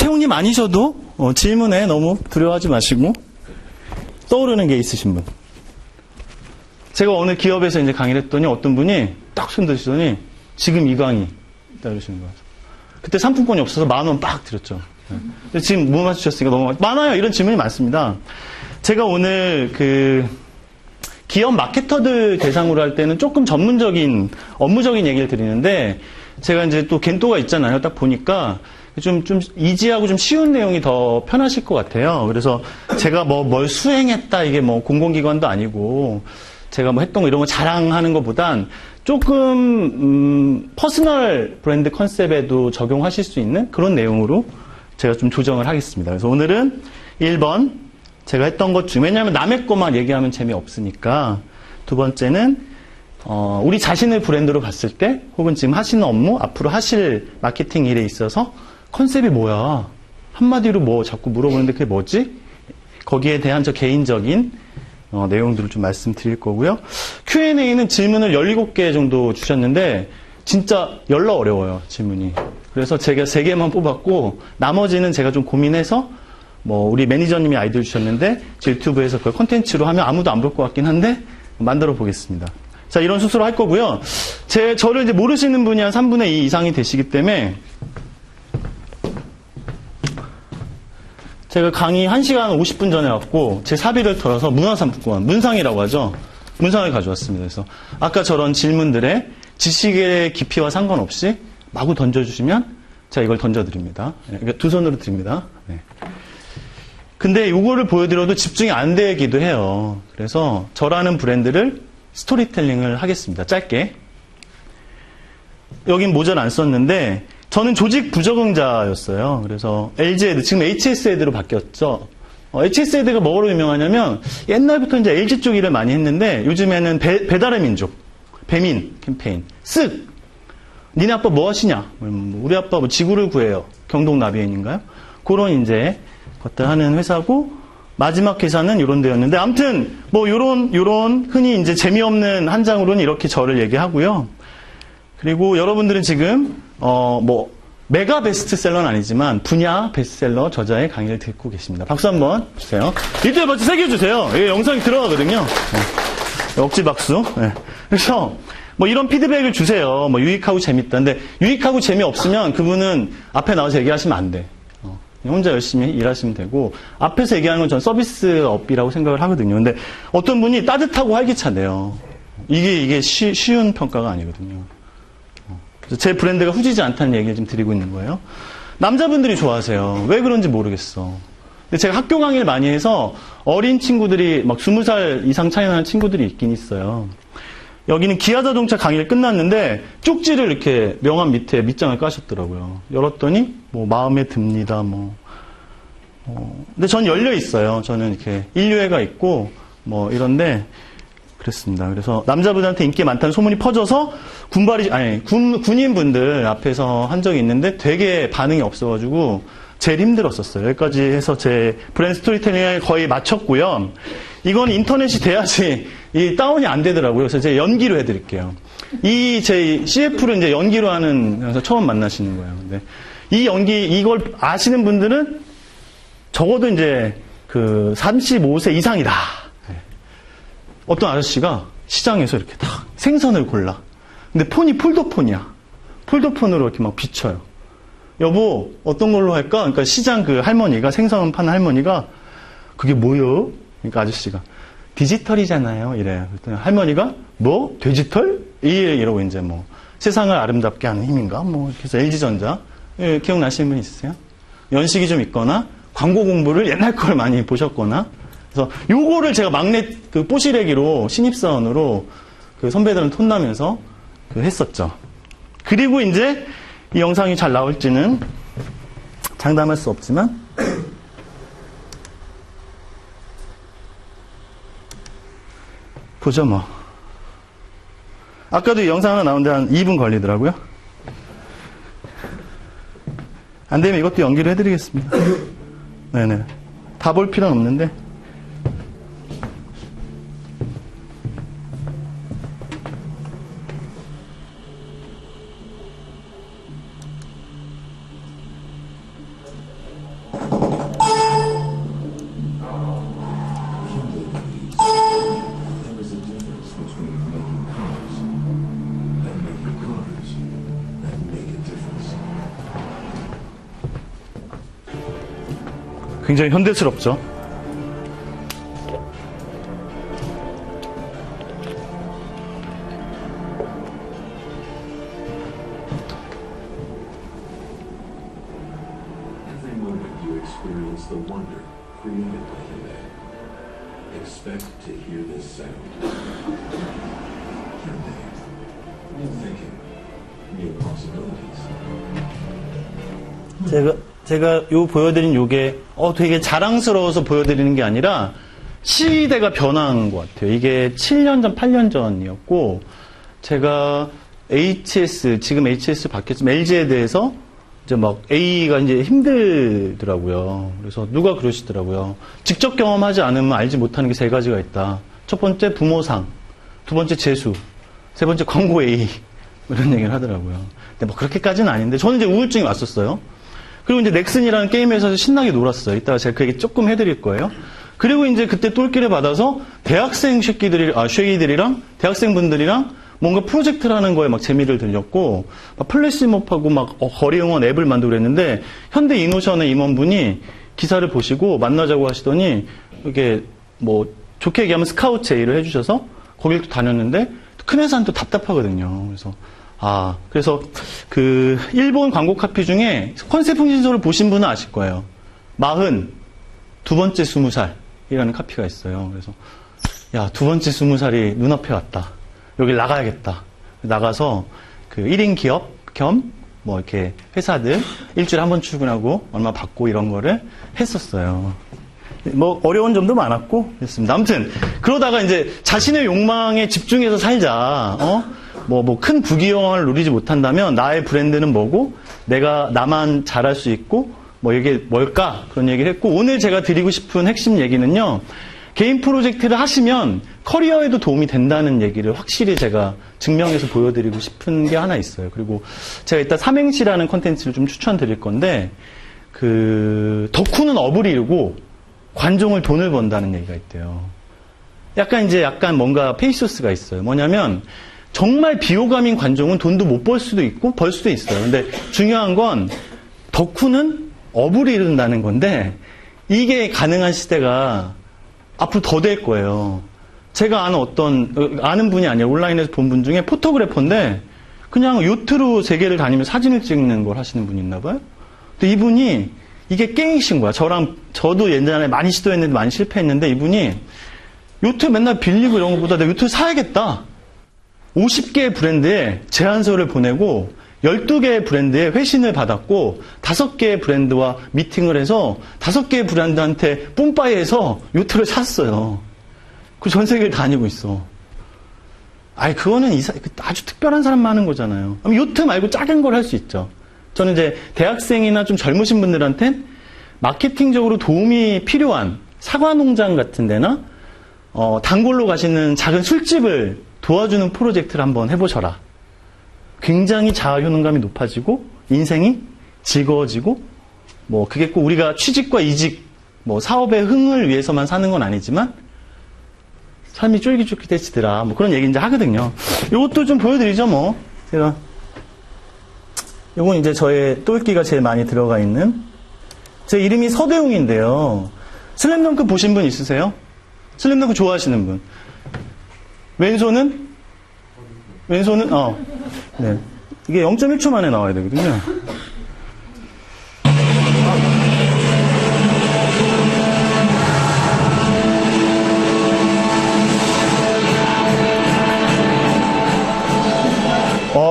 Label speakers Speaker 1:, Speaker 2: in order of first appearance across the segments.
Speaker 1: 태웅님 아니셔도 질문에 너무 두려워하지 마시고 떠오르는 게 있으신 분. 제가 어느 기업에서 이제 강의를 했더니 어떤 분이 딱 손 드시더니 지금 이 강의 이러시는 거예요. 그때 상품권이 없어서 10,000원 빡 드렸죠. 네. 지금 뭐 맞추셨으니까 너무 많아요. 이런 질문이 많습니다. 제가 오늘 기업 마케터들 대상으로 할 때는 조금 전문적인 업무적인 얘기를 드리는데 제가 이제 또 겐토가 있잖아요. 딱 보니까 좀 이지하고 좀 쉬운 내용이 더 편하실 것 같아요. 그래서 제가 뭘 수행했다 이게 뭐 공공기관도 아니고 제가 뭐 했던 거 이런 거 자랑하는 것보단 조금 퍼스널 브랜드 컨셉에도 적용하실 수 있는 그런 내용으로 제가 좀 조정을 하겠습니다. 그래서 오늘은 1번 제가 했던 것 중, 왜냐하면 남의 것만 얘기하면 재미없으니까. 두 번째는 우리 자신을 브랜드로 봤을 때 혹은 지금 하시는 업무, 앞으로 하실 마케팅 일에 있어서 컨셉이 뭐야? 한마디로 뭐 자꾸 물어보는데 그게 뭐지? 거기에 대한 저 개인적인 내용들을 좀 말씀드릴 거고요. Q&A는 질문을 17개 정도 주셨는데 진짜 열나 어려워요, 질문이. 그래서 제가 3개만 뽑았고 나머지는 제가 좀 고민해서 뭐 우리 매니저님이 아이디어 주셨는데 제 유튜브에서 그걸 콘텐츠로 하면 아무도 안 볼 것 같긴 한데 만들어 보겠습니다. 자, 이런 수수로 할 거고요. 저를 이제 모르시는 분이 한 3분의 2 이상이 되시기 때문에 제가 강의 1시간 50분 전에 왔고 제 사비를 털어서 문화상품권, 문상이라고 하죠. 문상을 가져왔습니다. 그래서 아까 저런 질문들의 지식의 깊이와 상관없이 마구 던져주시면 제가 이걸 던져드립니다. 그러니까 두 손으로 드립니다. 네. 근데 이거를 보여드려도 집중이 안 되기도 해요. 그래서 저라는 브랜드를 스토리텔링을 하겠습니다. 짧게. 여긴 모자를 안 썼는데 저는 조직 부적응자였어요. 그래서 LG에드, 지금 HS에드로 바뀌었죠. HS에드가 뭐로 유명하냐면 옛날부터 이제 LG 쪽 일을 많이 했는데 요즘에는 배달의 민족, 배민 캠페인, 쓱! 니네 아빠 뭐 하시냐? 우리 아빠 뭐 지구를 구해요. 경동나비엔인가요? 그런 이제 것들 하는 회사고 마지막 회사는 이런 데였는데 아무튼 뭐 요런 흔히 이제 재미없는 한 장으로는 이렇게 저를 얘기하고요. 그리고 여러분들은 지금 뭐 메가 베스트셀러는 아니지만 분야 베스트셀러 저자의 강의를 듣고 계십니다. 박수 한번 주세요. 이때 박수 3개 주세요. 이게 영상이 들어가거든요. 네. 억지 박수. 네. 그래서 뭐 이런 피드백을 주세요. 뭐 유익하고 재밌다. 근데 유익하고 재미없으면 그분은 앞에 나와서 얘기하시면 안 돼. 혼자 열심히 일하시면 되고 앞에서 얘기하는 건 전 서비스업이라고 생각을 하거든요. 근데 어떤 분이 따뜻하고 활기차대요. 이게 쉬운 평가가 아니거든요. 제 브랜드가 후지지 않다는 얘기를 지금 드리고 있는 거예요. 남자분들이 좋아하세요. 왜 그런지 모르겠어. 근데 제가 학교 강의를 많이 해서 어린 친구들이 막 20살 이상 차이 나는 친구들이 있긴 있어요. 여기는 기아자동차 강의를 끝났는데 쪽지를 이렇게 명함 밑에 밑장을 까셨더라고요. 열었더니 뭐 마음에 듭니다. 근데 전 열려 있어요. 저는 이렇게 인류애가 있고 뭐 이런데 그랬습니다. 그래서 남자분한테 인기 많다는 소문이 퍼져서 군인분들 앞에서 한 적이 있는데 되게 반응이 없어가지고 제일 힘들었었어요. 여기까지 해서 제 브랜드 스토리텔링을 거의 마쳤고요. 이건 인터넷이 돼야지 이 다운이 안 되더라고요. 그래서 제가 연기로 해드릴게요. 제 CF를 이제 연기로 하는 그래서 처음 만나시는 거예요. 근데 이걸 아시는 분들은 적어도 이제 35세 이상이다. 어떤 아저씨가 시장에서 이렇게 딱 생선을 골라. 근데 폰이 폴더폰이야. 폴더폰으로 이렇게 막 비춰요. 여보, 어떤 걸로 할까? 그러니까 시장 할머니가, 생선 파는 할머니가, 그게 뭐요? 그러니까 아저씨가, 디지털이잖아요. 이래요. 그랬더니 할머니가, 뭐? 디지털? 이러고 이제 뭐, 세상을 아름답게 하는 힘인가? 뭐, 그래서 LG전자. 예, 기억나시는 분 있으세요? 연식이 좀 있거나, 광고 공부를 옛날 걸 많이 보셨거나, 그래서 요거를 제가 막내 뽀시래기로 신입사원으로 선배들은 톤나면서 했었죠. 그리고 이제 이 영상이 잘 나올지는 장담할 수 없지만 보죠 뭐. 아까도 이 영상 하나 나오는데 한 2분 걸리더라고요. 안 되면 이것도 연기를 해드리겠습니다. 네네. 다 볼 필요는 없는데. 굉장히 현대스럽죠.
Speaker 2: Every moment you experience the wonder created by Hyundai. Expect to hear this sound. Hyundai. New thinking. New possibilities.
Speaker 1: 제가 요 보여드린 요게 되게 자랑스러워서 보여드리는 게 아니라 시대가 변한 것 같아요. 이게 7년 전, 8년 전이었고 제가 지금 HS 바뀌었지만 LG에 대해서 이제 막 A가 이제 힘들더라고요. 그래서 누가 그러시더라고요. 직접 경험하지 않으면 알지 못하는 게 세 가지가 있다. 첫 번째 부모상, 두 번째 재수, 세 번째 광고 A 이런 얘기를 하더라고요. 근데 뭐 그렇게까지는 아닌데 저는 이제 우울증이 왔었어요. 그리고 이제 넥슨이라는 게임 회사에서 신나게 놀았어요. 이따가 제가 그 얘기 조금 해드릴 거예요. 그리고 이제 그때 똘끼를 받아서 대학생 쉐기들이랑 대학생분들이랑 뭔가 프로젝트를 하는 거에 막 재미를 들렸고, 막 플래시몹하고 막 거리 응원 앱을 만들고 그랬는데, 현대 이노션의 임원분이 기사를 보시고 만나자고 하시더니, 이게 뭐, 좋게 얘기하면 스카우트 제의를 해주셔서 거길 또 다녔는데, 큰 회사는 또 답답하거든요. 그래서 그 일본 광고 카피 중에 컨셉 흥신소를 보신 분은 아실 거예요. 42번째 20살이라는 카피가 있어요. 그래서 야, 두 번째 20살이 눈앞에 왔다. 여길 나가야겠다. 나가서 그 1인 기업 겸 뭐 이렇게 회사들 일주일에 한 번 출근하고 얼마 받고 이런 거를 했었어요. 뭐 어려운 점도 많았고 그랬습니다. 아무튼 그러다가 이제 자신의 욕망에 집중해서 살자. 뭐 큰 부귀영화를 누리지 못한다면 나의 브랜드는 뭐고 내가 나만 잘할 수 있고 뭐 이게 뭘까 그런 얘기를 했고 오늘 제가 드리고 싶은 핵심 얘기는요. 개인 프로젝트를 하시면 커리어에도 도움이 된다는 얘기를 확실히 제가 증명해서 보여드리고 싶은 게 하나 있어요. 그리고 제가 이따 삼행시라는 콘텐츠를 좀 추천드릴 건데 그 덕후는 업을 이루고 관종을 돈을 번다는 얘기가 있대요. 약간 뭔가 페이소스가 있어요. 뭐냐면 정말 비호감인 관종은 돈도 못 벌 수도 있고 벌 수도 있어요. 근데 중요한 건 덕후는 업을 이룬다는 건데 이게 가능한 시대가 앞으로 더 될 거예요. 제가 아는 분이 아니에요. 온라인에서 본 분 중에 포토그래퍼인데 그냥 요트로 세계를 다니면서 사진을 찍는 걸 하시는 분이 있나 봐요. 근데 이분이 이게 깽이신 거야. 저도 예전에 많이 시도했는데 많이 실패했는데 이분이 요트 맨날 빌리고 이런 것보다 내가 요트를 사야겠다. 50개의 브랜드에 제안서를 보내고 12개의 브랜드에 회신을 받았고 5개의 브랜드와 미팅을 해서 5개의 브랜드한테 뿜빠이해서 요트를 샀어요. 그 전 세계를 다니고 있어. 그거는 아주 특별한 사람만 하는 거잖아요. 요트 말고 작은 걸 할 수 있죠. 저는 이제 대학생이나 좀 젊으신 분들한텐 마케팅적으로 도움이 필요한 사과 농장 같은 데나 단골로 가시는 작은 술집을 도와주는 프로젝트를 한번 해보셔라. 굉장히 자아효능감이 높아지고 인생이 즐거워지고 뭐 그게 꼭 우리가 취직과 이직 뭐 사업의 흥을 위해서만 사는 건 아니지만 삶이 쫄깃쫄깃해지더라 뭐 그런 얘기 이제 하거든요. 이것도 좀 보여드리죠. 뭐 제가 요건 이제 저의 똘끼가 제일 많이 들어가 있는 제 이름이 서대웅인데요. 슬램덩크 보신 분 있으세요? 슬램덩크 좋아하시는 분. 왼손은 네. 이게 0.1초 만에 나와야 되거든요.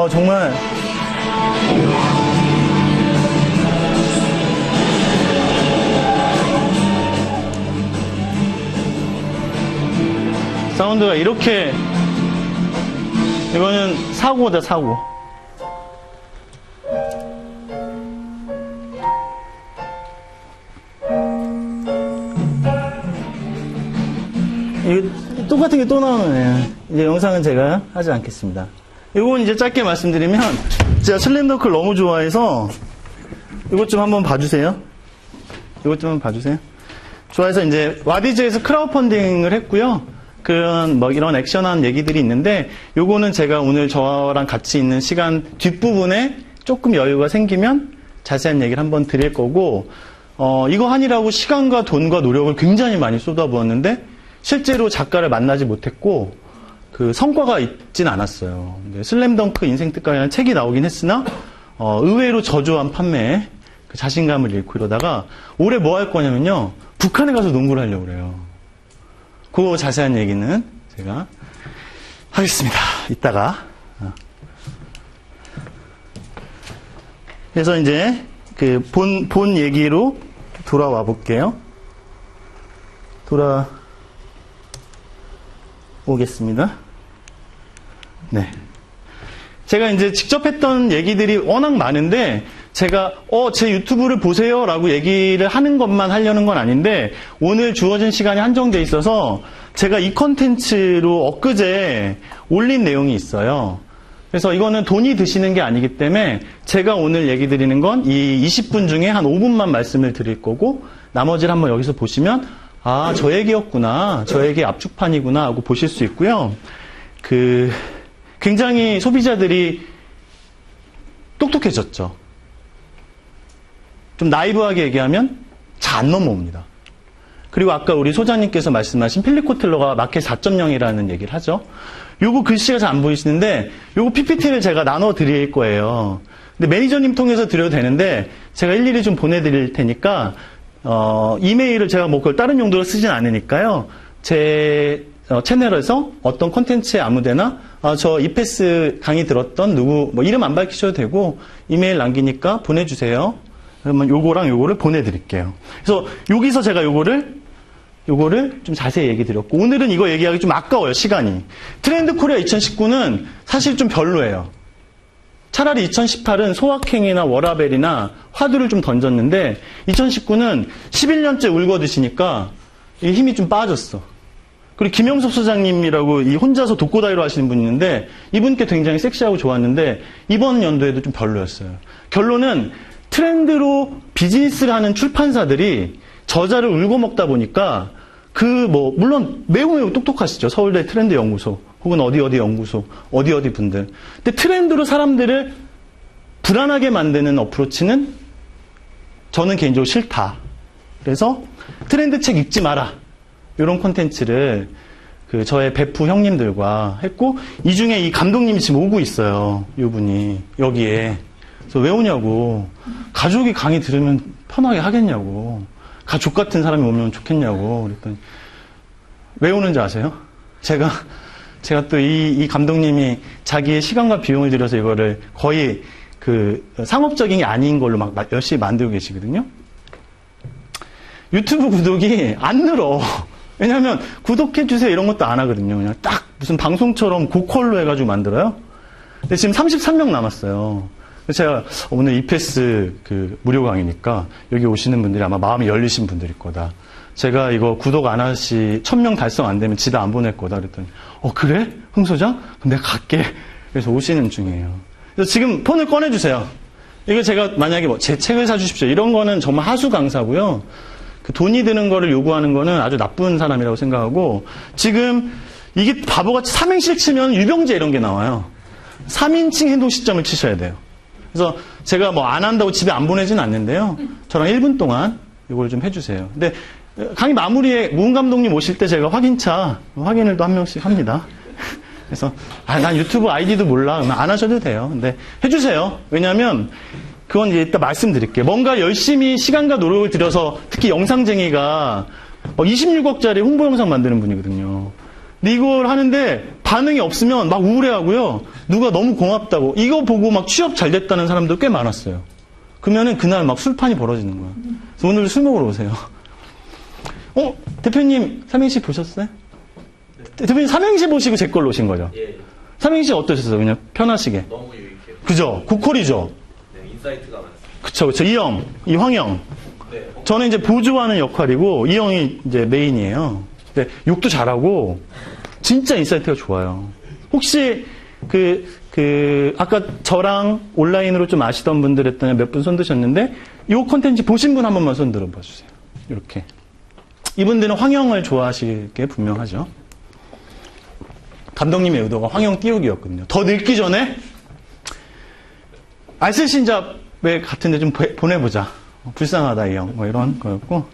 Speaker 1: 정말. 사운드가 이렇게, 이거는 사고다, 사고. 이거 똑같은 게 또 나오네요. 이제 영상은 제가 하지 않겠습니다. 이건 이제 짧게 말씀드리면, 제가 슬램덩크를 너무 좋아해서, 이것 좀 한번 봐주세요. 이것 좀 한번 봐주세요. 좋아해서 이제, 와디즈에서 크라우드 펀딩을 했고요. 그런, 이런 액션한 얘기들이 있는데, 요거는 제가 오늘 저랑 같이 있는 시간 뒷부분에 조금 여유가 생기면 자세한 얘기를 한번 드릴 거고, 이거 하느라고 시간과 돈과 노력을 굉장히 많이 쏟아부었는데 실제로 작가를 만나지 못했고 그 성과가 있진 않았어요. 슬램덩크 인생 특강이라는 책이 나오긴 했으나 의외로 저조한 판매에 그 자신감을 잃고 이러다가 올해 뭐 할 거냐면요. 북한에 가서 농구를 하려고 그래요. 그 자세한 얘기는 제가 하겠습니다. 이따가. 그래서 이제 그 본 얘기로 돌아와 볼게요. 돌아오겠습니다. 네. 제가 이제 직접 했던 얘기들이 워낙 많은데 제가 제 유튜브를 보세요라고 얘기를 하는 것만 하려는 건 아닌데 오늘 주어진 시간이 한정돼 있어서 제가 이 컨텐츠로 엊그제 올린 내용이 있어요. 그래서 이거는 돈이 드시는 게 아니기 때문에 제가 오늘 얘기 드리는 건 이 20분 중에 한 5분만 말씀을 드릴 거고 나머지를 한번 여기서 보시면 저 얘기였구나. 저 얘기 압축판이구나 하고 보실 수 있고요. 굉장히 소비자들이 똑똑해졌죠. 좀 나이브하게 얘기하면 잘 안 넘어옵니다. 그리고 아까 우리 소장님께서 말씀하신 필립 코틀러가 마켓 4.0이라는 얘기를 하죠. 요거 글씨가 잘 안 보이시는데 요거 PPT를 제가 나눠 드릴 거예요. 근데 매니저님 통해서 드려도 되는데 제가 일일이 좀 보내드릴 테니까 이메일을 제가 뭐 그걸 다른 용도로 쓰진 않으니까요. 제 채널에서 어떤 콘텐츠에 아무데나 저 이패스 강의 들었던 누구 뭐 이름 안 밝히셔도 되고 이메일 남기니까 보내주세요. 그러면 요거랑 요거를 보내드릴게요. 그래서 여기서 제가 요거를 좀 자세히 얘기 드렸고 오늘은 이거 얘기하기 좀 아까워요. 시간이. 트렌드 코리아 2019는 사실 좀 별로예요. 차라리 2018은 소확행이나 워라벨이나 화두를 좀 던졌는데 2019는 11년째 울거드시니까 이 힘이 좀 빠졌어. 그리고 김영섭 소장님이라고 이 혼자서 독고다이로 하시는 분이 있는데 이분께 굉장히 섹시하고 좋았는데 이번 연도에도 좀 별로였어요. 결론은 트렌드로 비즈니스를 하는 출판사들이 저자를 울고 먹다 보니까 물론 매우 똑똑하시죠. 서울대 트렌드 연구소 혹은 어디 연구소 어디 분들. 근데 트렌드로 사람들을 불안하게 만드는 어프로치는 저는 개인적으로 싫다. 그래서 트렌드 책 읽지 마라. 이런 콘텐츠를 저의 베프 형님들과 했고 이 중에 이 감독님이 지금 오고 있어요. 이분이 여기에. 그래서 왜 오냐고. 가족이 강의 들으면 편하게 하겠냐고. 가족 같은 사람이 오면 좋겠냐고. 그랬더니 왜 오는지 아세요? 제가 또 이 감독님이 자기의 시간과 비용을 들여서 이거를 거의 상업적인 게 아닌 걸로 막 열심히 만들고 계시거든요. 유튜브 구독이 안 늘어. 왜냐하면 구독해주세요 이런 것도 안 하거든요. 그냥 딱 무슨 방송처럼 고퀄로 해가지고 만들어요. 근데 지금 33명 남았어요. 그래서 제가 오늘 이패스 무료 강의니까 여기 오시는 분들이 아마 마음이 열리신 분들일 거다. 제가 이거 구독 안 하시 1000명 달성 안 되면 집에 안 보낼 거다. 그랬더니 그래? 흥 소장? 그럼 내가 갈게. 그래서 오시는 중이에요. 그래서 지금 폰을 꺼내주세요. 이거 제가 만약에 제 책을 사주십시오. 이런 거는 정말 하수 강사고요. 돈이 드는 거를 요구하는 거는 아주 나쁜 사람이라고 생각하고 지금 이게 바보같이 삼행시를 치면 유병재 이런 게 나와요. 3인칭 행동 시점을 치셔야 돼요. 그래서 제가 안 한다고 집에 안 보내지는 않는데요. 저랑 1분 동안 이걸 좀 해주세요. 근데 강의 마무리에 무은 감독님 오실 때 제가 확인을 또 한 명씩 합니다. 그래서 난 유튜브 아이디도 몰라. 안 하셔도 돼요. 근데 해주세요. 왜냐하면 그건 이따 말씀드릴게요. 뭔가 열심히 시간과 노력을 들여서 특히 영상쟁이가 26억짜리 홍보 영상 만드는 분이거든요. 근데 이걸 하는데 반응이 없으면 막 우울해하고요. 누가 너무 고맙다고 이거 보고 막 취업 잘 됐다는 사람도 꽤 많았어요. 그러면은 그날 막 술판이 벌어지는 거야. 그래서 오늘 술 먹으러 오세요. 대표님 삼행시 보셨어요? 네. 대표님 삼행시 보시고 제 걸로 오신 거죠?
Speaker 3: 예.
Speaker 1: 삼행시 어떠셨어요? 그냥 편하시게.
Speaker 3: 너무 유익해요.
Speaker 1: 그죠? 고퀄이죠?
Speaker 3: 네, 인사이트가 많습니다.
Speaker 1: 그쵸. 이 황영.
Speaker 3: 네.
Speaker 1: 저는 이제 보조하는 역할이고, 이 형이 이제 메인이에요. 근데 욕도 잘하고, 진짜 인사이트가 좋아요. 혹시, 아까 저랑 온라인으로 좀 아시던 분들 했더니 몇 분 손드셨는데, 이 콘텐츠 보신 분 한 번만 손 들어봐 주세요. 이렇게. 이분들은 황영을 좋아하실 게 분명하죠. 감독님의 의도가 황영 띄우기였거든요. 더 늙기 전에, 알쓸신잡에 같은데 좀 보내보자. 불쌍하다 이 형. 뭐 이런 거였고.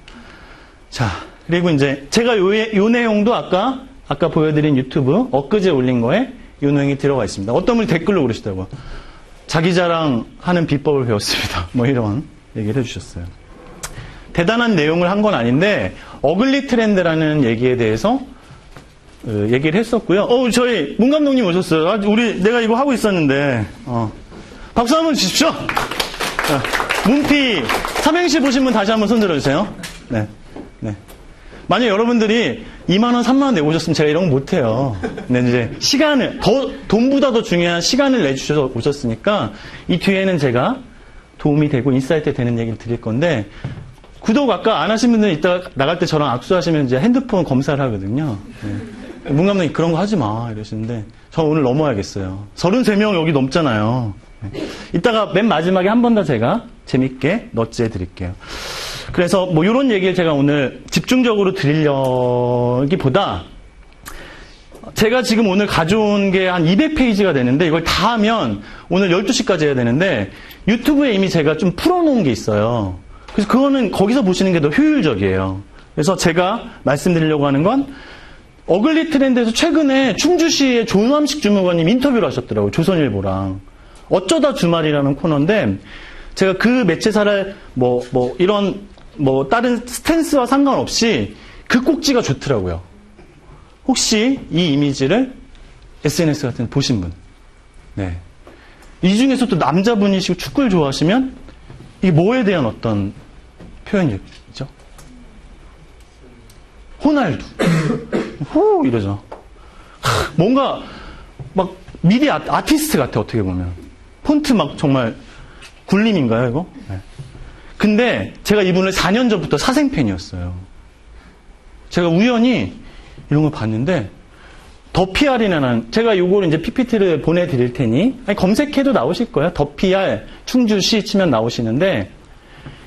Speaker 1: 자, 그리고 이제 제가 요 내용도 아까 보여드린 유튜브 엊그제 올린 거에 요 내용이 들어가 있습니다. 어떤 분이 댓글로 그러시더라고요. 자기 자랑하는 비법을 배웠습니다. 뭐 이런 얘기를 해주셨어요. 대단한 내용을 한 건 아닌데 어글리 트렌드라는 얘기에 대해서 얘기를 했었고요. 저희 문 감독님 오셨어요. 내가 이거 하고 있었는데 박수 한번 주십시오. 문피 삼행시 보신 분 다시 한번 손 들어주세요. 네. 만약 여러분들이 2만 원, 3만 원 내고 오셨으면 제가 이런 거 못해요. 근데 이제 시간을 돈보다 더 중요한 시간을 내주셔서 오셨으니까 이 뒤에는 제가 도움이 되고 인사이트 되는 얘기를 드릴 건데 구독 아까 안 하신 분들은 이따 나갈 때 저랑 악수하시면 이제 핸드폰 검사를 하거든요. 네. 문 감독님 그런 거 하지 마 이러시는데 저 오늘 넘어야겠어요. 33명 여기 넘잖아요. 네. 이따가 맨 마지막에 한 번 더 제가 재밌게 넛제 드릴게요. 그래서 뭐 이런 얘기를 제가 오늘 집중적으로 드리려기보다 제가 지금 오늘 가져온 게 한 200페이지가 되는데 이걸 다 하면 오늘 12시까지 해야 되는데 유튜브에 이미 제가 좀 풀어놓은 게 있어요. 그래서 그거는 거기서 보시는 게 더 효율적이에요. 그래서 제가 말씀드리려고 하는 건 어글리 트렌드에서 최근에 충주시의 조남식 주무관님 인터뷰를 하셨더라고요. 조선일보랑. 어쩌다 주말이라는 코너인데 제가 그 매체사를 다른 스탠스와 상관없이 그 꼭지가 좋더라고요. 혹시 이 이미지를 SNS 같은 데 보신 분. 네. 이 중에서 또 남자분이시고 축구를 좋아하시면 이게 뭐에 대한 어떤 표현이죠? 호날두. 후 이러죠. 뭔가 막 미디 아티스트 같아 어떻게 보면. 폰트 막 정말 굴림인가요 이거? 네. 근데 제가 이분을 4년 전부터 사생팬이었어요. 제가 우연히 이런 걸 봤는데 더 PR이라는 제가 요거를 이제 PPT를 보내드릴 테니 검색해도 나오실 거예요. 더 PR 충주시 치면 나오시는데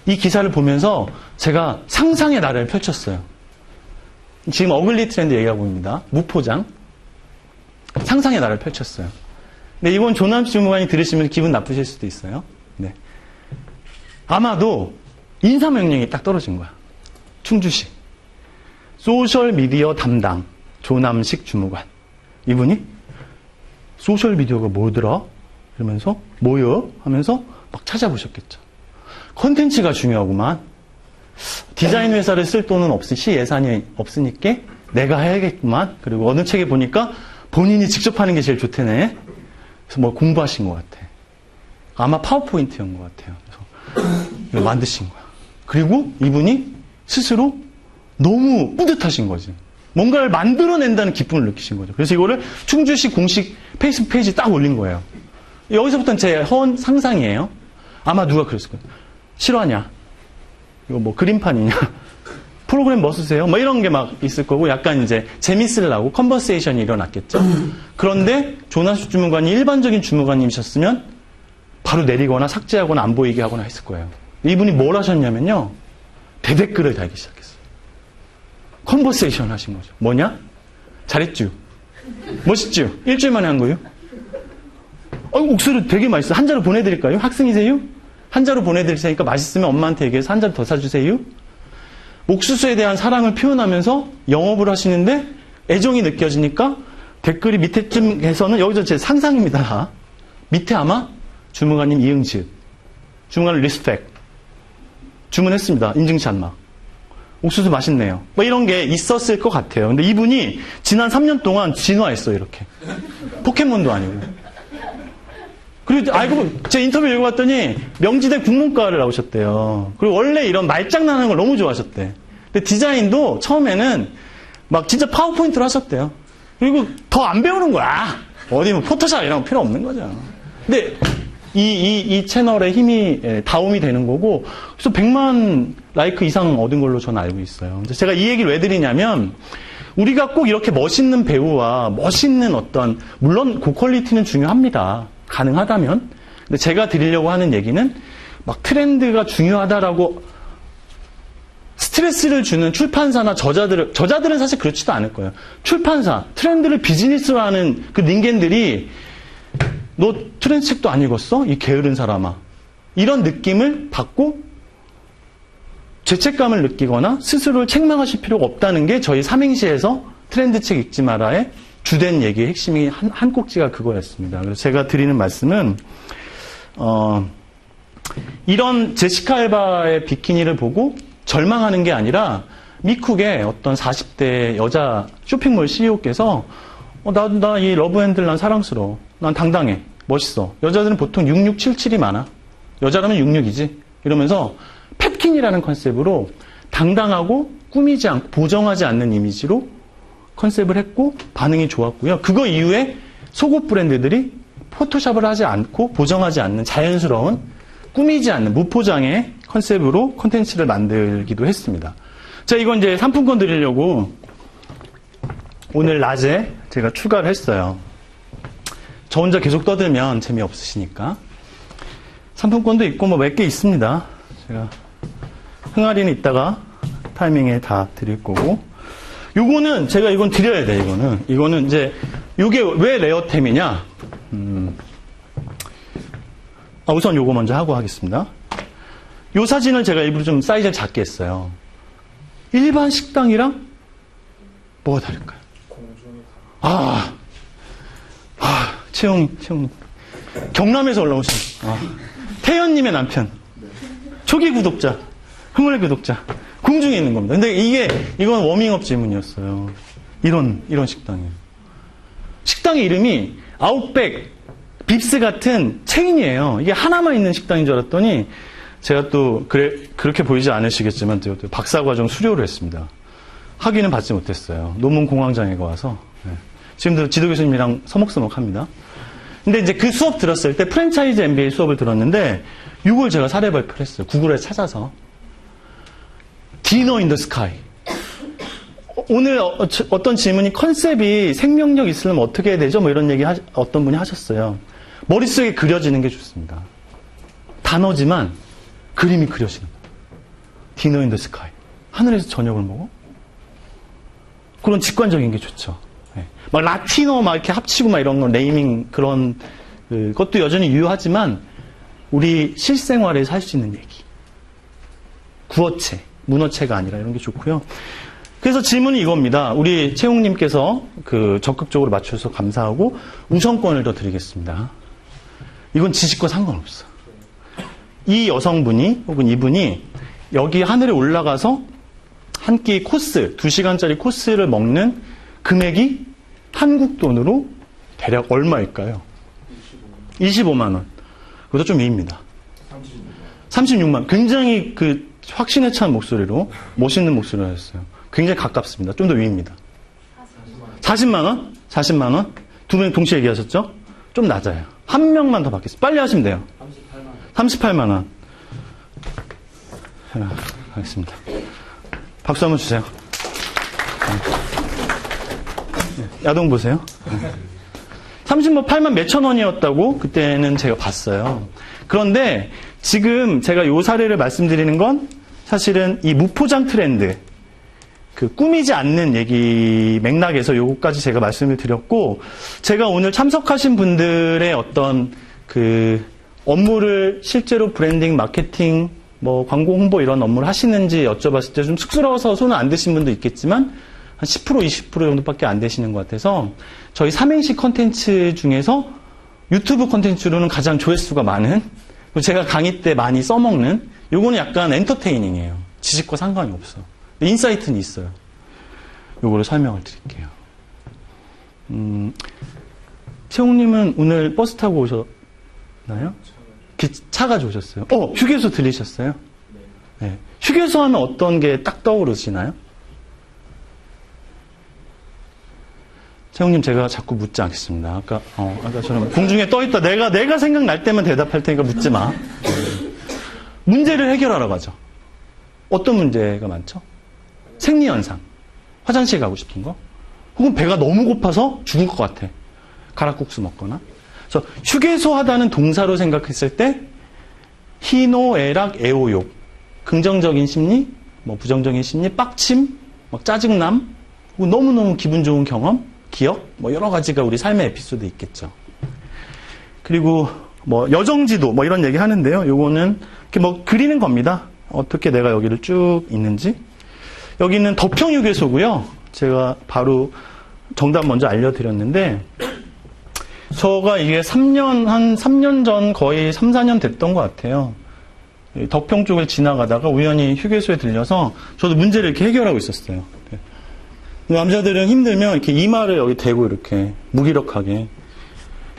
Speaker 1: 이 기사를 보면서 제가 상상의 나라를 펼쳤어요. 지금 어글리 트렌드 얘기하고 있습니다. 무포장 상상의 나라를 펼쳤어요. 근데 이번 조남식 주무관이 들으시면 기분 나쁘실 수도 있어요. 네. 아마도 인사명령이 딱 떨어진 거야. 충주시 소셜미디어 담당 조남식 주무관. 이분이 소셜미디어가 뭐더라? 이러면서 뭐요? 하면서 막 찾아보셨겠죠. 컨텐츠가 중요하구만. 디자인 회사를 쓸 돈은 없으시 예산이 없으니까 내가 해야겠구만. 그리고 어느 책에 보니까 본인이 직접 하는 게 제일 좋대네. 그래서 뭐 공부하신 것 같아. 아마 파워포인트인 것 같아요. 그래서 이걸 만드신 거야. 그리고 이분이 스스로 너무 뿌듯하신 거지. 뭔가를 만들어낸다는 기쁨을 느끼신 거죠. 그래서 이거를 충주시 공식 페이스북 페이지에 딱 올린 거예요. 여기서부터는 제 허언 상상이에요. 아마 누가 그랬을 거예요. 실화냐? 이거 뭐 그림판이냐? 프로그램 뭐 쓰세요? 뭐 이런 게 막 있을 거고 약간 이제 재밌으려고 컨버세이션이 일어났겠죠. 그런데 조남식 주무관이 일반적인 주무관님이셨으면 바로 내리거나 삭제하거나 안 보이게 하거나 했을 거예요. 이분이 뭘 하셨냐면요. 대댓글을 달기 시작했어요. 컨버세이션 하신 거죠. 뭐냐? 잘했죠? 멋있죠? 일주일 만에 한 거예요? 옥수수 되게 맛있어. 한 자루 보내드릴까요? 학생이세요? 한 자루 보내드릴 테니까 맛있으면 엄마한테 얘기해서 한 자루 더 사주세요. 옥수수에 대한 사랑을 표현하면서 영업을 하시는데 애정이 느껴지니까 댓글이 밑에쯤에서는 여기서 제 상상입니다. 밑에 아마 주무관님 이응지읒, 주무관님 리스펙, 주문했습니다. 인증샷 막. 옥수수 맛있네요. 뭐 이런 게 있었을 것 같아요. 근데 이분이 지난 3년 동안 진화했어요, 이렇게. 포켓몬도 아니고. 그리고 제 인터뷰 읽어봤더니 명지대 국문과를 나오셨대요. 그리고 원래 이런 말장난하는 걸 너무 좋아하셨대. 근데 디자인도 처음에는 막 진짜 파워포인트로 하셨대요. 그리고 더 안 배우는 거야. 어디 뭐 포토샵 이런 거 필요 없는 거죠. 근데 이 채널의 힘이 다움이 되는 거고, 그래서 100만 라이크 이상 얻은 걸로 저는 알고 있어요. 제가 이 얘기를 왜 드리냐면, 우리가 꼭 이렇게 멋있는 배우와 멋있는 어떤, 물론 고퀄리티는 중요합니다. 가능하다면. 근데 제가 드리려고 하는 얘기는, 막 트렌드가 중요하다라고 스트레스를 주는 출판사나 저자들은 사실 그렇지도 않을 거예요. 출판사, 트렌드를 비즈니스로 하는 그 닌겐들이 너 트렌드 책도 안 읽었어? 이 게으른 사람아. 이런 느낌을 받고 죄책감을 느끼거나 스스로를 책망하실 필요가 없다는 게 저희 삼행시에서 트렌드책 읽지 마라의 주된 얘기의 핵심이 한 꼭지가 그거였습니다. 그래서 제가 드리는 말씀은 이런 제시카 알바의 비키니를 보고 절망하는 게 아니라 미쿡의 어떤 40대 여자 쇼핑몰 CEO께서 나 이 러브핸들 난 사랑스러워. 난 당당해. 멋있어. 여자들은 보통 6677이 많아. 여자라면 66이지. 이러면서 팻킨이라는 컨셉으로 당당하고 꾸미지 않고 보정하지 않는 이미지로 컨셉을 했고 반응이 좋았고요. 그거 이후에 속옷 브랜드들이 포토샵을 하지 않고 보정하지 않는 자연스러운 꾸미지 않는 무포장의 컨셉으로 콘텐츠를 만들기도 했습니다. 자, 이건 이제 상품권 드리려고 오늘 낮에 제가 추가를 했어요. 저 혼자 계속 떠들면 재미없으시니까. 상품권도 있고 뭐 몇 개 있습니다. 제가 흥아리는 이따가 타이밍에 다 드릴 거고. 요거는 제가 이건 드려야 돼, 이거는 이제 요게 왜 레어템이냐? 우선 요거 먼저 하고 하겠습니다. 요 사진을 제가 일부러 좀 사이즈를 작게 했어요. 일반 식당이랑 뭐가 다를까요? 채용님. 경남에서 올라오신, 태연님의 남편. 초기 구독자, 흥얼 구독자. 궁중에 있는 겁니다. 근데 이건 워밍업 질문이었어요. 이런 식당이에요. 식당의 이름이 아웃백, 빕스 같은 체인이에요. 이게 하나만 있는 식당인 줄 알았더니, 제가 또, 그렇게 보이지 않으시겠지만, 또 박사과정 수료를 했습니다. 학위는 받지 못했어요. 논문 공황장애가 와서. 네. 지금도 지도 교수님이랑 서먹서먹 합니다. 근데 이제 그 수업 들었을 때 프랜차이즈 MBA 수업을 들었는데, 이걸 제가 사례 발표를 했어요. 구글에 찾아서. 디너 인 더 스카이. 오늘 어떤 질문이 컨셉이 생명력 있으려면 어떻게 해야 되죠? 뭐 이런 얘기 어떤 분이 하셨어요. 머릿속에 그려지는 게 좋습니다. 단어지만 그림이 그려지는 거예요. 디너 인 더 스카이. 하늘에서 저녁을 먹어? 그런 직관적인 게 좋죠. 네. 막 라틴어 막 이렇게 합치고 막 이런 거 네이밍 그런 것도 여전히 유효하지만 우리 실생활에서 할 수 있는 얘기. 구어체, 문어체가 아니라 이런 게 좋고요. 그래서 질문이 이겁니다. 우리 채용님께서 적극적으로 맞춰서 감사하고 우선권을 더 드리겠습니다. 이건 지식과 상관없어. 이 여성분이 혹은 이분이 여기 하늘에 올라가서 한 끼 코스, 2시간짜리 코스를 먹는 금액이 한국 돈으로 대략 얼마일까요? 25만 원. 그것도 좀 위입니다. 36만 원. 굉장히 확신에 찬 목소리로 멋있는 목소리를 하셨어요. 굉장히 가깝습니다. 좀 더 위입니다. 40만 원? 40만 원? 두 분 동시에 얘기하셨죠? 좀 낮아요. 한 명만 더 받겠습니다. 빨리 하시면 돼요. 38만 원. 하겠습니다. 박수 한번 주세요. 야동 보세요. 38만 몇천 원이었다고 그때는 제가 봤어요. 그런데 지금 제가 요 사례를 말씀드리는 건 사실은 이 무포장 트렌드, 꾸미지 않는 얘기 맥락에서 요거까지 제가 말씀을 드렸고, 제가 오늘 참석하신 분들의 어떤 업무를 실제로 브랜딩, 마케팅, 뭐 광고 홍보 이런 업무를 하시는지 여쭤봤을 때 좀 쑥스러워서 손을 안 드신 분도 있겠지만 한 10%, 20% 정도밖에 안 되시는 것 같아서 저희 삼행시 컨텐츠 중에서 유튜브 컨텐츠로는 가장 조회수가 많은, 제가 강의 때 많이 써먹는, 요거는 약간 엔터테이닝이에요. 지식과 상관이 없어. 인사이트는 있어요. 요거를 설명을 드릴게요. 채용님은 오늘 버스 타고 오셨나요? 차 가지고 오셨어요. 휴게소 들리셨어요? 네. 휴게소 하면 어떤 게 딱 떠오르시나요? 채용님, 제가 자꾸 묻지 않겠습니다. 아까처럼 공중에 떠있다. 내가 생각날 때만 대답할 테니까 묻지 마. 문제를 해결하러 가죠. 어떤 문제가 많죠? 생리현상. 화장실 가고 싶은 거. 혹은 배가 너무 고파서 죽을 것 같아. 가락국수 먹거나. 그래서 휴게소 하다는 동사로 생각했을 때 희노애락 애오욕. 긍정적인 심리, 뭐 부정적인 심리, 빡침, 막 짜증남, 너무너무 기분 좋은 경험, 기억, 뭐 여러 가지가 우리 삶의 에피소드 있겠죠. 그리고 뭐 여정지도 뭐 이런 얘기 하는데요. 요거는 이렇게 뭐 그리는 겁니다. 어떻게 내가 여기를 쭉 있는지. 여기는 덮형유괴소고요. 제가 바로 정답 먼저 알려드렸는데, 저가 이게 한 3년 전 거의 3, 4년 됐던 것 같아요. 덕평 쪽을 지나가다가 우연히 휴게소에 들려서 저도 문제를 이렇게 해결하고 있었어요. 남자들은 힘들면 이렇게 이마를 여기 대고 이렇게 무기력하게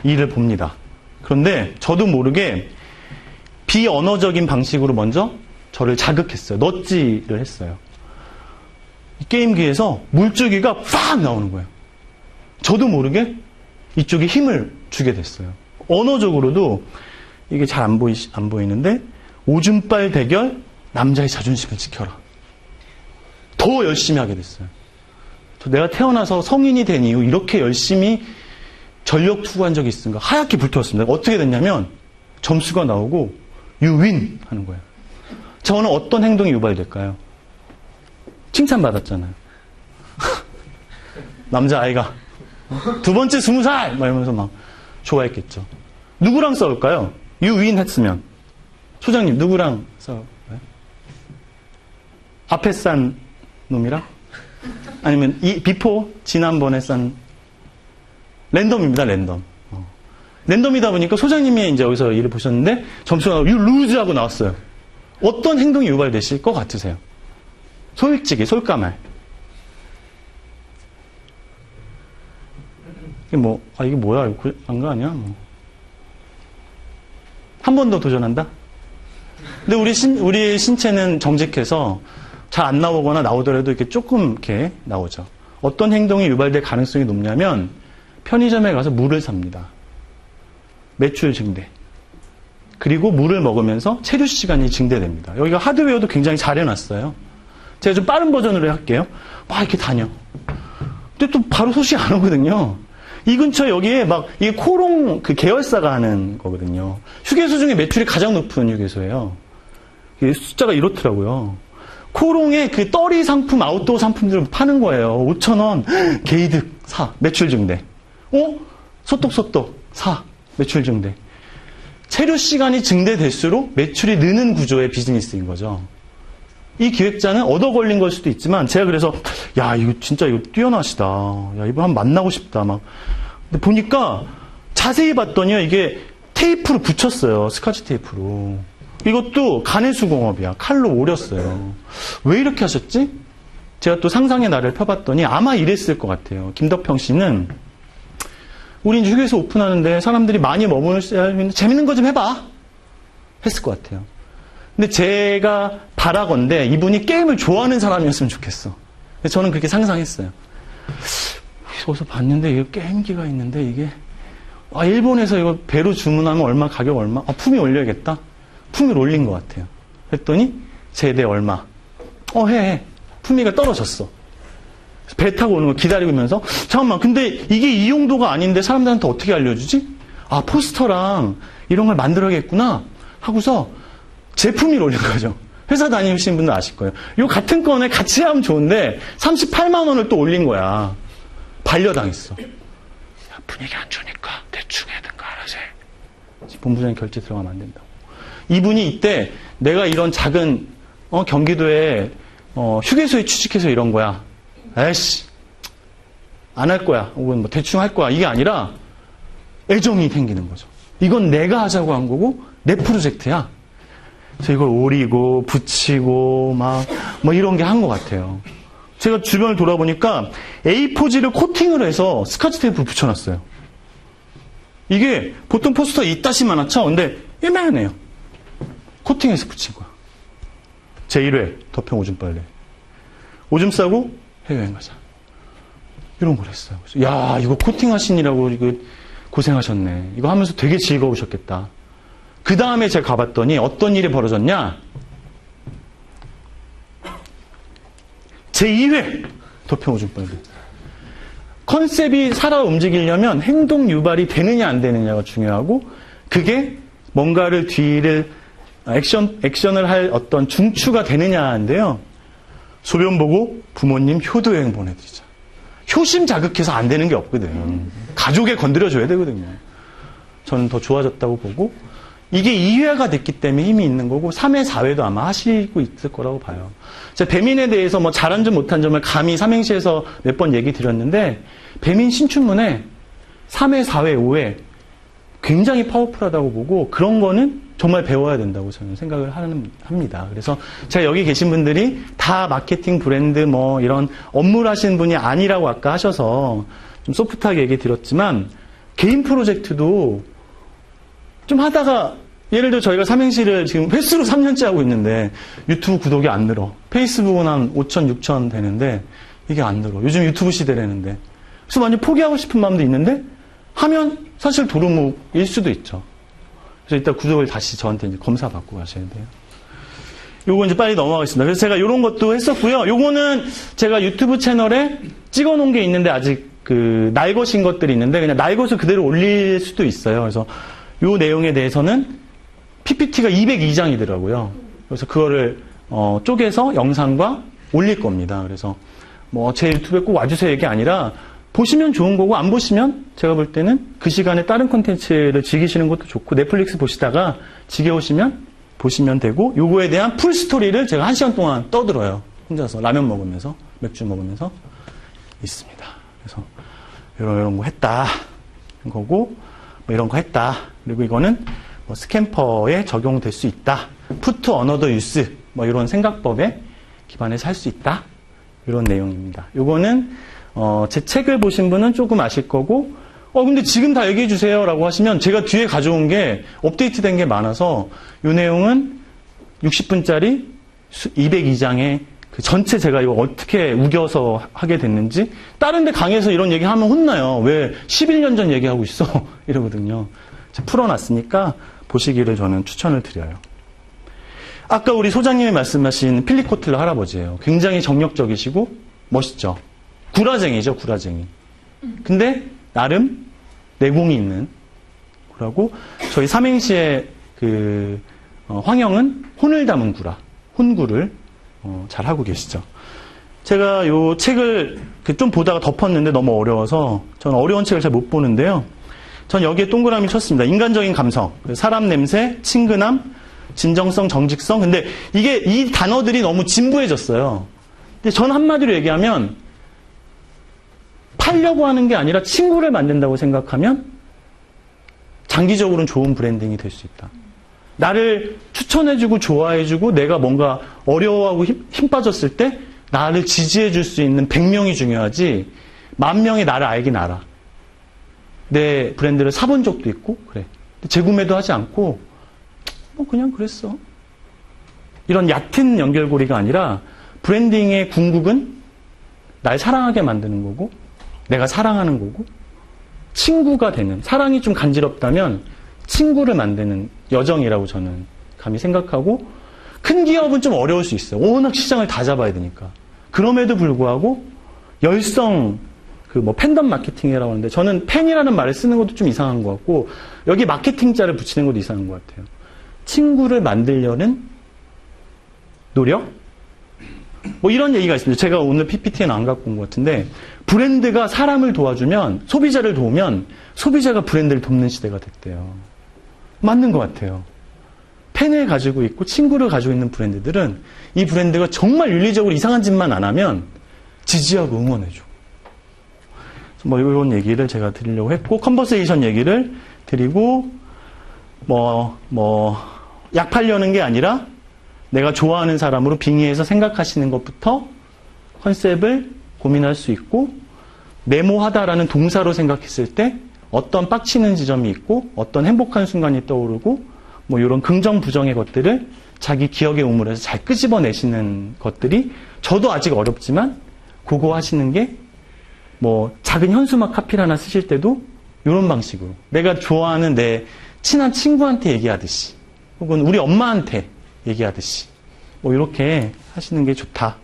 Speaker 1: 일을 봅니다. 그런데 저도 모르게 비언어적인 방식으로 먼저 저를 자극했어요. 넛지를 했어요. 게임기에서 물줄기가 팍 나오는 거예요. 저도 모르게 이쪽에 힘을 주게 됐어요. 언어적으로도 이게 잘 안 보이는데, 오줌빨 대결, 남자의 자존심을 지켜라. 더 열심히 하게 됐어요. 내가 태어나서 성인이 된 이후 이렇게 열심히 전력 투구한 적이 있습니까? 하얗게 불태웠습니다. 어떻게 됐냐면 점수가 나오고 You win 하는 거예요. 저는 어떤 행동이 유발될까요? 칭찬받았잖아요. 남자아이가 두 번째 20살! 막 이러면서 막 좋아했겠죠. 누구랑 싸울까요? You win 했으면. 소장님, 누구랑 싸울까요? 앞에 싼 놈이랑? 아니면 비포? 지난번에 싼 랜덤입니다, 랜덤. 랜덤이다 보니까 소장님이 이제 여기서 일을 보셨는데 점수가 You lose 하고 나왔어요. 어떤 행동이 유발되실 것 같으세요? 솔직히, 솔까말. 이게 이게 뭐야? 이거 안 거 아니야? 한 번 더 도전한다? 근데 우리 신체는 정직해서 잘 안 나오거나 나오더라도 이렇게 조금 이렇게 나오죠. 어떤 행동이 유발될 가능성이 높냐면 편의점에 가서 물을 삽니다. 매출 증대. 그리고 물을 먹으면서 체류 시간이 증대됩니다. 여기가 하드웨어도 굉장히 잘 해놨어요. 제가 좀 빠른 버전으로 할게요. 막 이렇게 다녀. 근데 또 바로 소식 안 오거든요. 이 근처에 여기에 이게 코롱 그 계열사가 하는 거거든요. 휴게소 중에 매출이 가장 높은 휴게소예요. 이게 숫자가 이렇더라고요. 코롱에 그 떨이 상품, 아웃도어 상품들을 파는 거예요. 5,000원. 게이득 사. 매출 증대. 소떡소떡 사. 매출 증대. 체류 시간이 증대될수록 매출이 느는 구조의 비즈니스인 거죠. 이 기획자는 얻어 걸린 걸 수도 있지만 제가 그래서 야 이거 진짜 이거 뛰어나시다. 야 이거 한번 만나고 싶다. 근데 보니까 자세히 봤더니요 이게 테이프로 붙였어요. 스카치 테이프로. 이것도 가내수공업이야. 칼로 오렸어요. 왜 이렇게 하셨지? 제가 또 상상의 날을 펴봤더니 아마 이랬을 것 같아요. 김덕평 씨는 우리 이제 휴게소 오픈하는데 사람들이 많이 머무를 수 있는 재밌는 거 좀 해봐. 했을 것 같아요. 근데 제가 바라건대 이분이 게임을 좋아하는 사람이었으면 좋겠어. 저는 그렇게 상상했어요. 어디서 봤는데 이거 게임기가 있는데 이게 일본에서 이거 배로 주문하면 얼마 가격 얼마? 품위 올려야겠다. 품위를 올린 것 같아요. 했더니 세대 얼마? 해. 품위가 떨어졌어. 배 타고 오는 거 기다리고 있면서 잠깐만 근데 이게 이 용도가 아닌데 사람들한테 어떻게 알려주지? 포스터랑 이런 걸 만들어야겠구나 하고서 제품이 올린 거죠. 회사 다니시는 분들 아실 거예요. 요 같은 건에 같이 하면 좋은데 38만 원을 또 올린 거야. 반려당했어. 분위기 안 좋으니까 대충 해든가 알아서 해. 본부장님 결제 들어가면 안 된다고. 이분이 이때 내가 이런 작은 경기도에 휴게소에 취직해서 이런 거야. 에이씨 안 할 거야. 혹은 대충 할 거야. 이게 아니라 애정이 생기는 거죠. 이건 내가 하자고 한 거고 내 프로젝트야. 그래서 이걸 오리고 붙이고 이런 게 한 것 같아요. 제가 주변을 돌아보니까 A4지를 코팅을 해서 스카치 테이프를 붙여놨어요. 이게 보통 포스터 이따시만 하죠. 근데 이만해요. 코팅해서 붙인 거야. 제1회 덮형 오줌 빨래. 오줌 싸고 해외여행 가자. 이런 걸 했어요. 그래서 야 이거 코팅하시느라고 이거 고생하셨네. 이거 하면서 되게 즐거우셨겠다. 그 다음에 제가 가봤더니 어떤 일이 벌어졌냐? 제2회 덮형 오줌 빨래. 컨셉이 살아 움직이려면 행동 유발이 되느냐 안 되느냐가 중요하고 그게 뭔가를 뒤를 액션을 할 어떤 중추가 되느냐인데요. 소변 보고 부모님 효도여행 보내드리자. 효심 자극해서 안 되는 게 없거든. 가족에 건드려줘야 되거든요. 저는 더 좋아졌다고 보고 이게 2회가 됐기 때문에 힘이 있는 거고 3회, 4회도 아마 하시고 있을 거라고 봐요. 제가 배민에 대해서 뭐 잘한 점 못한 점을 감히 삼행시에서 몇 번 얘기 드렸는데 배민 신춘문에 3회, 4회, 5회 굉장히 파워풀하다고 보고 그런 거는 정말 배워야 된다고 저는 생각을 합니다. 그래서 제가 여기 계신 분들이 다 마케팅 브랜드 뭐 이런 업무를 하시는 분이 아니라고 아까 하셔서 좀 소프트하게 얘기 드렸지만 개인 프로젝트도 좀 하다가 예를 들어 저희가 삼행시를 지금 횟수로 3년째 하고 있는데 유튜브 구독이 안 늘어. 페이스북은 한 5천, 6천 되는데 이게 안 늘어. 요즘 유튜브 시대라는데. 그래서 완전 포기하고 싶은 마음도 있는데 하면 사실 도루묵일 수도 있죠. 그래서 이따 구독을 다시 저한테 이제 검사 받고 가셔야 돼요. 요거 이제 빨리 넘어가겠습니다. 그래서 제가 요런 것도 했었고요. 요거는 제가 유튜브 채널에 찍어 놓은 게 있는데 아직 그 날것인 것들이 있는데 그냥 날것을 그대로 올릴 수도 있어요. 그래서 요 내용에 대해서는 PPT가 202장이더라고요. 그래서 그거를 쪼개서 영상과 올릴 겁니다. 그래서 뭐 제 유튜브에 꼭 와주세요 이게 아니라 보시면 좋은 거고 안 보시면 제가 볼 때는 그 시간에 다른 콘텐츠를 즐기시는 것도 좋고 넷플릭스 보시다가 지겨우시면 보시면 되고 요거에 대한 풀 스토리를 제가 1시간 동안 떠들어요. 혼자서 라면 먹으면서 맥주 먹으면서 있습니다. 그래서 이런 거 했다 거고 뭐 이런 거 했다. 그리고 이거는 뭐 스캠퍼에 적용될 수 있다. Put to another use 뭐 이런 생각법에 기반해서 할 수 있다. 이런 내용입니다. 요거는 제 책을 보신 분은 조금 아실 거고 근데 지금 다 얘기해 주세요 라고 하시면 제가 뒤에 가져온 게 업데이트된 게 많아서 이 내용은 60분짜리 202장에 그 전체 제가 이거 어떻게 우겨서 하게 됐는지 다른 데 강의에서 이런 얘기하면 혼나요. 왜 11년 전 얘기하고 있어? 이러거든요. 풀어놨으니까 보시기를 저는 추천을 드려요. 아까 우리 소장님이 말씀하신 필립 코틀러 할아버지예요. 굉장히 정력적이시고 멋있죠. 구라쟁이죠, 구라쟁이. 근데 나름 내공이 있는 구라고 저희 삼행시의 그 황영은 혼을 담은 구라, 혼구를 잘 하고 계시죠. 제가 요 책을 좀 보다가 덮었는데 너무 어려워서 저는 어려운 책을 잘 못 보는데요. 전 여기에 동그라미 쳤습니다. 인간적인 감성, 사람 냄새, 친근함, 진정성, 정직성. 근데 이게 이 단어들이 너무 진부해졌어요. 근데 전 한마디로 얘기하면 팔려고 하는 게 아니라 친구를 만든다고 생각하면 장기적으로는 좋은 브랜딩이 될 수 있다. 나를 추천해주고 좋아해주고 내가 뭔가 어려워하고 힘 빠졌을 때 나를 지지해줄 수 있는 100명이 중요하지 10,000명이 나를 알긴 알아. 내 브랜드를 사본 적도 있고 그래. 재구매도 하지 않고 뭐 그냥 그랬어. 이런 얕은 연결고리가 아니라 브랜딩의 궁극은 날 사랑하게 만드는 거고 내가 사랑하는 거고 친구가 되는 사랑이 좀 간지럽다면 친구를 만드는 여정이라고 저는 감히 생각하고 큰 기업은 좀 어려울 수 있어요. 워낙 시장을 다 잡아야 되니까. 그럼에도 불구하고 열성 뭐 팬덤 마케팅이라고 하는데 저는 팬이라는 말을 쓰는 것도 좀 이상한 것 같고 여기 마케팅자를 붙이는 것도 이상한 것 같아요. 친구를 만들려는 노력? 뭐 이런 얘기가 있습니다. 제가 오늘 PPT에는 안 갖고 온 것 같은데 브랜드가 사람을 도와주면 소비자를 도우면 소비자가 브랜드를 돕는 시대가 됐대요. 맞는 것 같아요. 팬을 가지고 있고 친구를 가지고 있는 브랜드들은 이 브랜드가 정말 윤리적으로 이상한 짓만 안 하면 지지하고 응원해줘. 뭐 이런 얘기를 제가 드리려고 했고 컨버세이션 얘기를 드리고 약 팔려는 게 아니라 내가 좋아하는 사람으로 빙의해서 생각하시는 것부터 컨셉을 고민할 수 있고 메모하다라는 동사로 생각했을 때 어떤 빡치는 지점이 있고 어떤 행복한 순간이 떠오르고 뭐 이런 긍정 부정의 것들을 자기 기억의 우물에서 잘 끄집어내시는 것들이 저도 아직 어렵지만 그거 하시는 게 뭐 작은 현수막 카피를 하나 쓰실 때도 이런 방식으로 내가 좋아하는 내 친한 친구한테 얘기하듯이 혹은 우리 엄마한테 얘기하듯이 뭐 이렇게 하시는 게 좋다.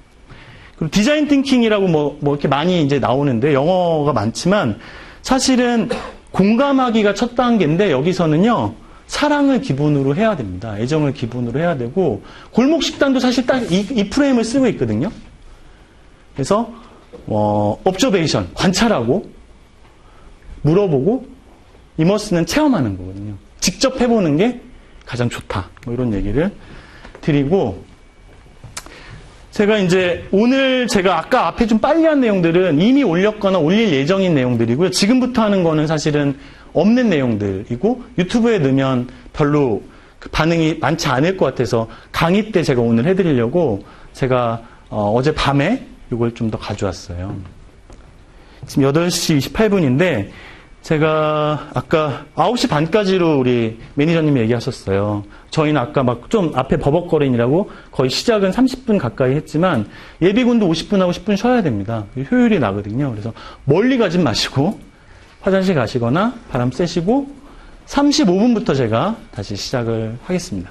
Speaker 1: 그리고 디자인 띵킹이라고 뭐 이렇게 많이 이제 나오는데 영어가 많지만 사실은 공감하기가 첫 단계인데 여기서는요 사랑을 기본으로 해야 됩니다. 애정을 기본으로 해야 되고 골목 식당도 사실 딱 이 프레임을 쓰고 있거든요. 그래서 observation 관찰하고 물어보고 immerse는 체험하는 거거든요. 직접 해보는 게 가장 좋다. 뭐 이런 얘기를 드리고, 제가 이제 오늘 제가 아까 앞에 좀 빨리 한 내용들은 이미 올렸거나 올릴 예정인 내용들이고요. 지금부터 하는 거는 사실은 없는 내용들이고 유튜브에 넣으면 별로 그 반응이 많지 않을 것 같아서 강의 때 제가 오늘 해드리려고 제가 어제 밤에 이걸 좀 더 가져왔어요. 지금 8시 28분인데 제가 아까 9시 반까지로 우리 매니저님이 얘기하셨어요. 저희는 아까 막 좀 앞에 버벅거리느라고 거의 시작은 30분 가까이 했지만 예비군도 50분하고 10분 쉬어야 됩니다. 효율이 나거든요. 그래서 멀리 가진 마시고 화장실 가시거나 바람 쐬시고 35분부터 제가 다시 시작을 하겠습니다.